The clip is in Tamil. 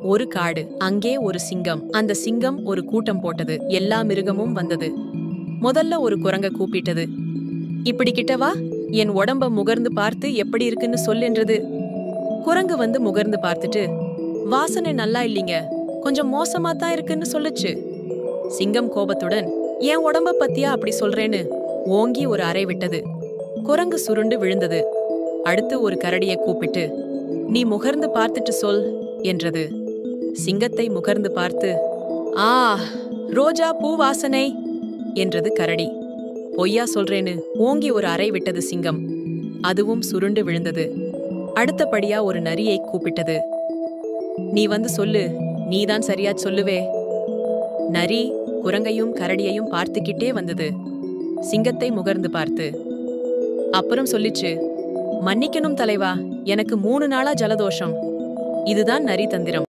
ஒரு காடு, அங்கே ஒரு சிங்கம். அந்த சிங்கம் ஒரு கூட்டம் போட்டது. எல்லா மிருகமும் வந்தது. முதல்ல ஒரு குரங்க கூப்பிட்டது. இப்படி கிட்ட வா, என் உடம்ப முகர்ந்து பார்த்து எப்படி இருக்குன்னு சொல்லென்றது. குரங்கு வந்து முகர்ந்து பார்த்துட்டு, வாசனை நல்லா இல்லீங்க, கொஞ்சம் மோசமா தான் இருக்குன்னு சொல்லுச்சு. சிங்கம் கோபத்துடன், என் உடம்ப பத்தியா அப்படி சொல்றேன்னு ஓங்கி ஒரு அறை விட்டது. குரங்கு சுருண்டு விழுந்தது. அடுத்து ஒரு கரடியை கூப்பிட்டு, நீ முகர்ந்து பார்த்துட்டு சொல் என்றது. சிங்கத்தை முகர்ந்து பார்த்து, ஆ, ரோஜா பூ வாசனை என்றது கரடி. பொய்யா சொல்றேன்னு ஓங்கி ஒரு அறை விட்டது சிங்கம். அதுவும் சுருண்டு விழுந்தது. அடுத்தபடியா ஒரு நரியை கூப்பிட்டது. நீ வந்து சொல்லு, நீதான் சரியா சொல்லுவே. நரி குரங்கையும் கரடியையும் பார்த்துக்கிட்டே வந்தது. சிங்கத்தை முகர்ந்து பார்த்து அப்புறம் சொல்லிச்சு, மன்னிக்கணும் தலைவா, எனக்கு 3 நாளா ஜலதோஷம். இதுதான் நரி தந்திரம்.